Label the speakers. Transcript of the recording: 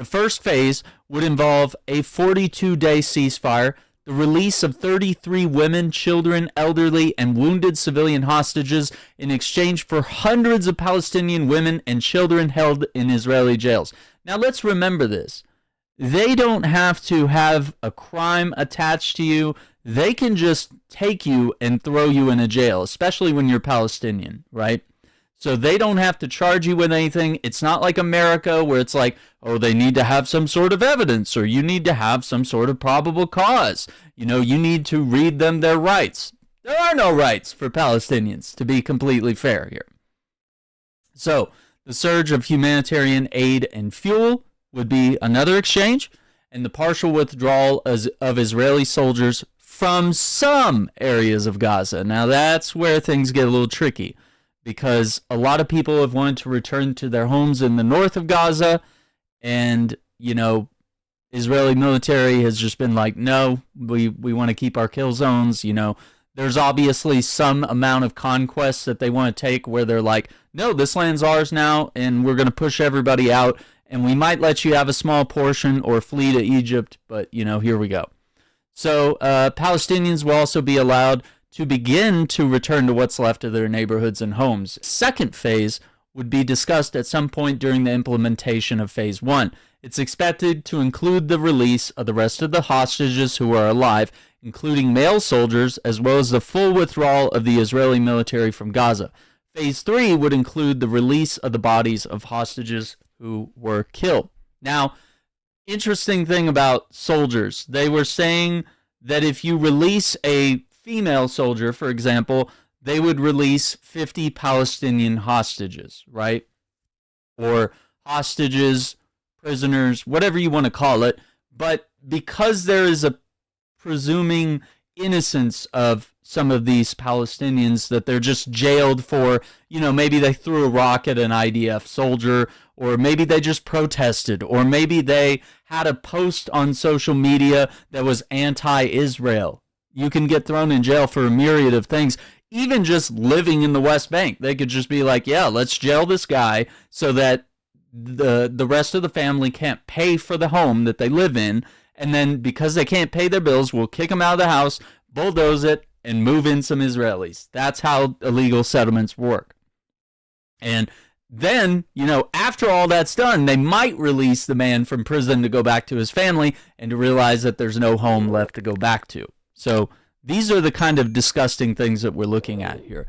Speaker 1: The first phase would involve a 42-day ceasefire, the release of 33 women, children, elderly, and wounded civilian hostages in exchange for hundreds of Palestinian women and children held in Israeli jails. Now let's remember this. They don't have to have a crime attached to you. They can just take you and throw you in a jail, especially when you're Palestinian, right? So they don't have to charge you with anything. It's not like America where it's like, oh, they need to have some sort of evidence, or you need to have some sort of probable cause. You know, you need to read them their rights. There are no rights for Palestinians, to be completely fair here. So the surge of humanitarian aid and fuel would be another exchange, and the partial withdrawal of Israeli soldiers from some areas of Gaza. Now that's where things get a little tricky, because a lot of people have wanted to return to their homes in the north of Gaza, and, you know, Israeli military has just been like, no, we want to keep our kill zones. You know, there's obviously some amount of conquest that they want to take where they're like, no, this land's ours now, and we're going to push everybody out, and we might let you have a small portion or flee to Egypt, but, you know, here we go. So Palestinians will also be allowed to begin to return to what's left of their neighborhoods and homes. Second phase would be discussed at some point during the implementation of phase 1. It's expected to include the release of the rest of the hostages who are alive, including male soldiers, as well as the full withdrawal of the Israeli military from Gaza. Phase 3 would include the release of the bodies of hostages who were killed. Now, interesting thing about soldiers, they were saying that if you release a female soldier, for example, they would release 50 Palestinian hostages, right? Or hostages, prisoners, whatever you want to call it. But because there is a presuming innocence of some of these Palestinians, that they're just jailed for, you know, maybe they threw a rock at an IDF soldier, or maybe they just protested, or maybe they had a post on social media that was anti-Israel. You can get thrown in jail for a myriad of things. Even just living in the West Bank, they could just be like, yeah, let's jail this guy so that the rest of the family can't pay for the home that they live in. And then because they can't pay their bills, we'll kick them out of the house, bulldoze it, and move in some Israelis. That's how illegal settlements work. And then, you know, after all that's done, they might release the man from prison to go back to his family and to realize that there's no home left to go back to. So these are the kind of disgusting things that we're looking at here.